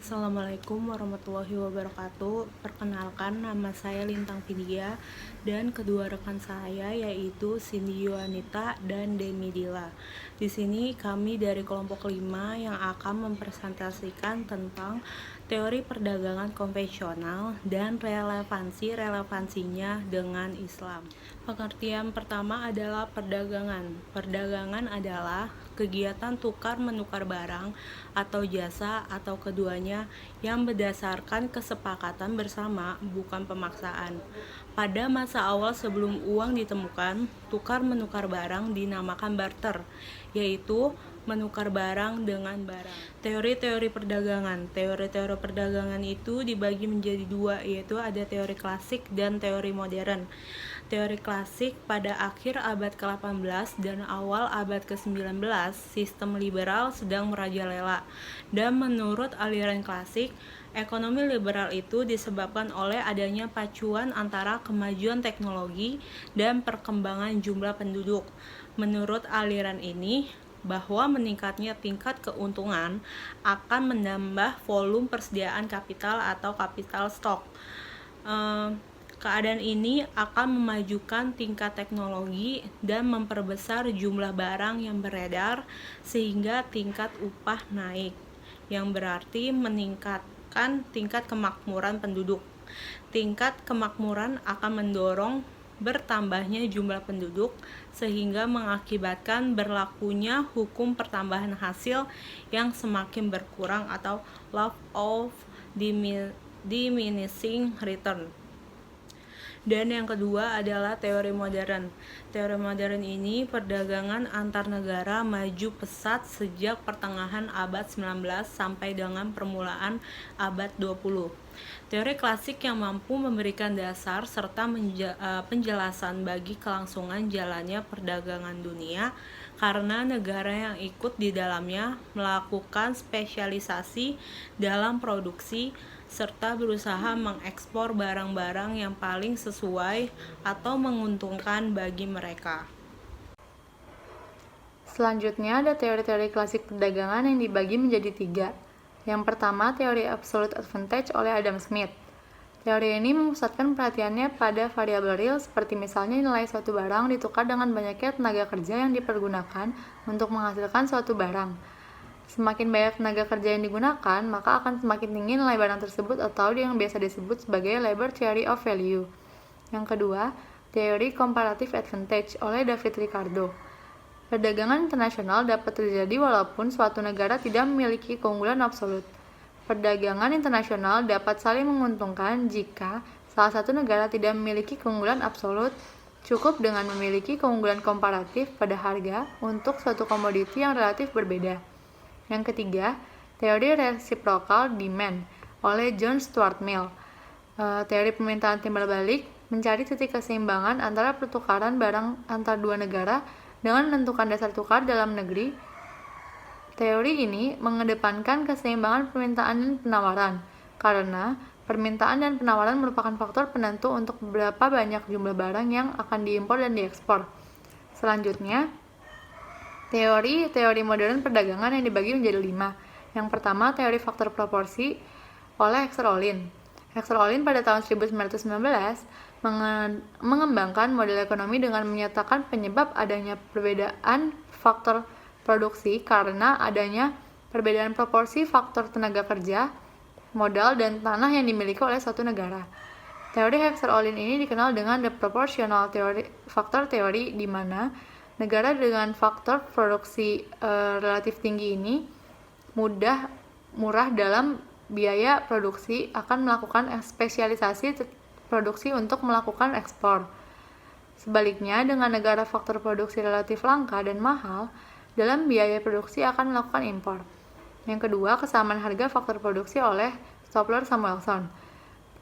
Assalamualaikum warahmatullahi wabarakatuh. Perkenalkan, nama saya Lintang Vidya dan kedua rekan saya yaitu Cindy Yuanita dan Demi Dila. Di sini kami dari kelompok 5 yang akan mempresentasikan tentang teori perdagangan konvensional dan relevansinya dengan Islam. Pengertian pertama adalah perdagangan. Perdagangan adalah kegiatan tukar-menukar barang atau jasa atau keduanya yang berdasarkan kesepakatan bersama, bukan pemaksaan. Pada masa awal sebelum uang ditemukan, tukar-menukar barang dinamakan barter, yaitu menukar barang dengan barang. Teori-teori perdagangan. Teori-teori perdagangan itu dibagi menjadi dua, yaitu ada teori klasik dan teori modern. Teori klasik pada akhir abad ke-18 dan awal abad ke-19, sistem liberal sedang merajalela. Dan menurut aliran klasik, ekonomi liberal itu disebabkan oleh adanya pacuan antara kemajuan teknologi dan perkembangan jumlah penduduk. Menurut aliran ini, bahwa meningkatnya tingkat keuntungan akan menambah volume persediaan kapital atau capital stock. Keadaan ini akan memajukan tingkat teknologi dan memperbesar jumlah barang yang beredar sehingga tingkat upah naik, yang berarti meningkatkan tingkat kemakmuran penduduk. Tingkat kemakmuran akan mendorong bertambahnya jumlah penduduk sehingga mengakibatkan berlakunya hukum pertambahan hasil yang semakin berkurang atau law of diminishing return. Dan yang kedua adalah teori modern. Teori modern ini perdagangan antar negara maju pesat sejak pertengahan abad 19 sampai dengan permulaan abad 20. Teori klasik yang mampu memberikan dasar serta penjelasan bagi kelangsungan jalannya perdagangan dunia karena negara yang ikut di dalamnya melakukan spesialisasi dalam produksi serta berusaha mengekspor barang-barang yang paling sesuai atau menguntungkan bagi mereka. Selanjutnya ada teori-teori klasik perdagangan yang dibagi menjadi 3. Yang pertama, teori absolute advantage oleh Adam Smith. Teori ini memusatkan perhatiannya pada variabel real seperti misalnya nilai suatu barang ditukar dengan banyaknya tenaga kerja yang dipergunakan untuk menghasilkan suatu barang. Semakin banyak tenaga kerja yang digunakan, maka akan semakin tinggi nilai barang tersebut atau yang biasa disebut sebagai labor theory of value. Yang kedua, teori comparative advantage oleh David Ricardo. Perdagangan internasional dapat terjadi walaupun suatu negara tidak memiliki keunggulan absolut. Perdagangan internasional dapat saling menguntungkan jika salah satu negara tidak memiliki keunggulan absolut, cukup dengan memiliki keunggulan komparatif pada harga untuk suatu komoditi yang relatif berbeda. Yang ketiga, teori reciprocal demand oleh John Stuart Mill. Teori permintaan timbal balik mencari titik keseimbangan antara pertukaran barang antar dua negara dengan menentukan dasar tukar dalam negeri. Teori ini mengedepankan keseimbangan permintaan dan penawaran, karena permintaan dan penawaran merupakan faktor penentu untuk berapa banyak jumlah barang yang akan diimpor dan diekspor. Selanjutnya, teori modern perdagangan yang dibagi menjadi 5. Yang pertama, teori faktor proporsi oleh Hexter Ohlin. Hexter Ohlin pada tahun 1919 mengembangkan model ekonomi dengan menyatakan penyebab adanya perbedaan faktor produksi karena adanya perbedaan proporsi faktor tenaga kerja, modal, dan tanah yang dimiliki oleh suatu negara. Teori Hexter Ohlin ini dikenal dengan the proportional factor theory, di mana negara dengan faktor produksi relatif tinggi ini murah dalam biaya produksi akan melakukan spesialisasi produksi untuk melakukan ekspor. Sebaliknya, dengan negara faktor produksi relatif langka dan mahal, dalam biaya produksi akan melakukan impor. Yang kedua, kesamaan harga faktor produksi oleh Stopler-Samuelson.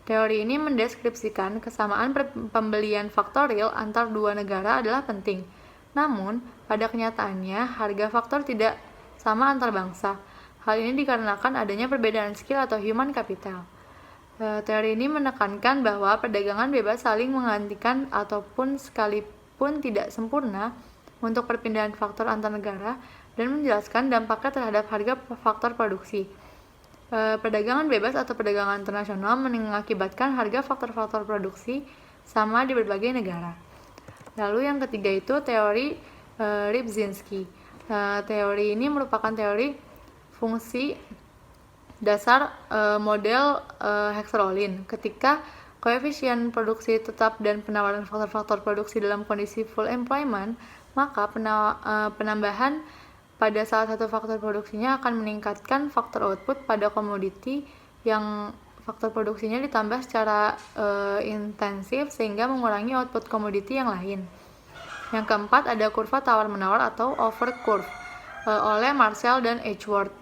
Teori ini mendeskripsikan kesamaan pembelian faktor real antar dua negara adalah penting. Namun, pada kenyataannya, harga faktor tidak sama antar bangsa. Hal ini dikarenakan adanya perbedaan skill atau human capital. Teori ini menekankan bahwa perdagangan bebas saling menggantikan ataupun sekalipun tidak sempurna untuk perpindahan faktor antar negara dan menjelaskan dampaknya terhadap harga faktor produksi. Perdagangan bebas atau perdagangan internasional mengakibatkan harga faktor-faktor produksi sama di berbagai negara. Lalu yang ketiga itu teori Rybczynski. Teori ini merupakan teori fungsi dasar model Hexrolin. Ketika koefisien produksi tetap dan penawaran faktor-faktor produksi dalam kondisi full employment, maka penambahan pada salah satu faktor produksinya akan meningkatkan faktor output pada komoditi yang faktor produksinya ditambah secara intensif sehingga mengurangi output komoditi yang lain. Yang keempat ada kurva tawar-menawar atau over curve oleh Marshall dan Edgeworth.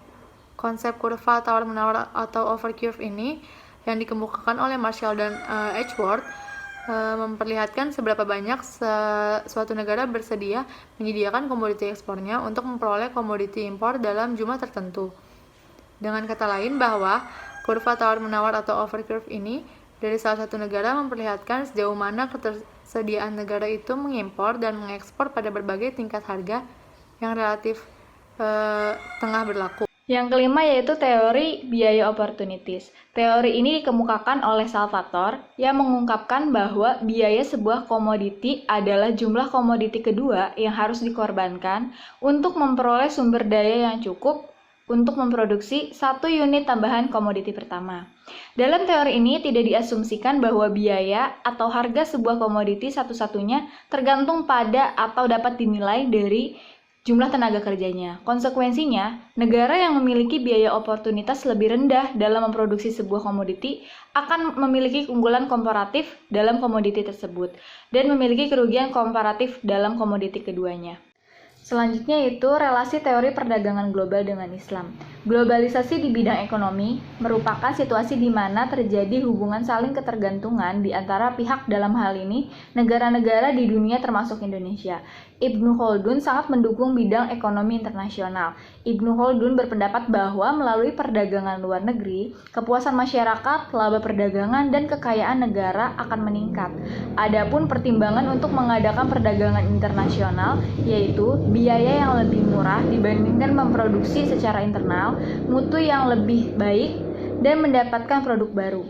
Konsep kurva tawar-menawar atau over curve ini yang dikemukakan oleh Marshall dan Edgeworth memperlihatkan seberapa banyak suatu negara bersedia menyediakan komoditi ekspornya untuk memperoleh komoditi impor dalam jumlah tertentu. Dengan kata lain bahwa kurva tawar-menawar atau over curve ini dari salah satu negara memperlihatkan sejauh mana ketersediaan negara itu mengimpor dan mengekspor pada berbagai tingkat harga yang relatif tengah berlaku. Yang kelima yaitu teori biaya opportunities. Teori ini dikemukakan oleh Salvatore yang mengungkapkan bahwa biaya sebuah komoditi adalah jumlah komoditi kedua yang harus dikorbankan untuk memperoleh sumber daya yang cukup untuk memproduksi satu unit tambahan komoditi pertama. Dalam teori ini tidak diasumsikan bahwa biaya atau harga sebuah komoditi satu-satunya tergantung pada atau dapat dinilai dari jumlah tenaga kerjanya. Konsekuensinya, negara yang memiliki biaya oportunitas lebih rendah dalam memproduksi sebuah komoditi akan memiliki keunggulan komparatif dalam komoditi tersebut dan memiliki kerugian komparatif dalam komoditi keduanya. Selanjutnya itu relasi teori perdagangan global dengan Islam. Globalisasi di bidang ekonomi merupakan situasi di mana terjadi hubungan saling ketergantungan di antara pihak, dalam hal ini negara-negara di dunia termasuk Indonesia. Ibnu Khaldun sangat mendukung bidang ekonomi internasional. Ibnu Khaldun berpendapat bahwa melalui perdagangan luar negeri, kepuasan masyarakat, laba perdagangan, dan kekayaan negara akan meningkat. Adapun pertimbangan untuk mengadakan perdagangan internasional yaitu biaya yang lebih murah dibandingkan memproduksi secara internal, mutu yang lebih baik, dan mendapatkan produk baru.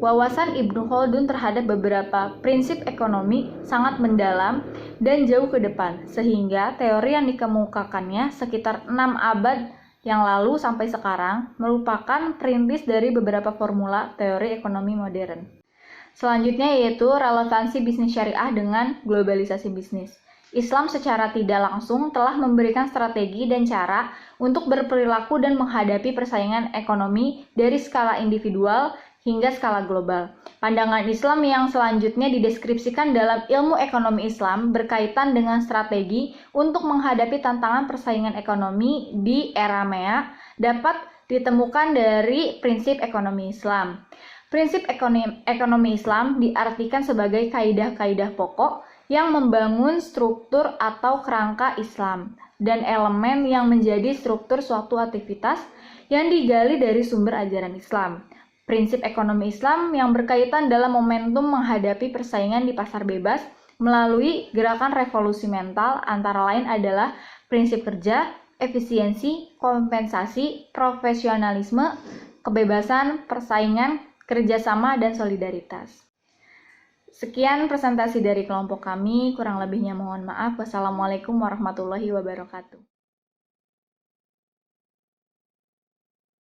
Wawasan Ibnu Khaldun terhadap beberapa prinsip ekonomi sangat mendalam dan jauh ke depan, sehingga teori yang dikemukakannya sekitar 6 abad yang lalu sampai sekarang merupakan perintis dari beberapa formula teori ekonomi modern. Selanjutnya yaitu relevansi bisnis syariah dengan globalisasi bisnis. Islam secara tidak langsung telah memberikan strategi dan cara untuk berperilaku dan menghadapi persaingan ekonomi dari skala individual hingga skala global. Pandangan Islam yang selanjutnya dideskripsikan dalam ilmu ekonomi Islam berkaitan dengan strategi untuk menghadapi tantangan persaingan ekonomi di era MEA dapat ditemukan dari prinsip ekonomi Islam. Prinsip ekonomi Islam diartikan sebagai kaidah-kaidah pokok yang membangun struktur atau kerangka Islam dan elemen yang menjadi struktur suatu aktivitas yang digali dari sumber ajaran Islam. Prinsip ekonomi Islam yang berkaitan dalam momentum menghadapi persaingan di pasar bebas melalui gerakan revolusi mental antara lain adalah prinsip kerja, efisiensi, kompensasi, profesionalisme, kebebasan, persaingan, kerjasama, dan solidaritas. Sekian presentasi dari kelompok kami, kurang lebihnya mohon maaf. Wassalamualaikum warahmatullahi wabarakatuh.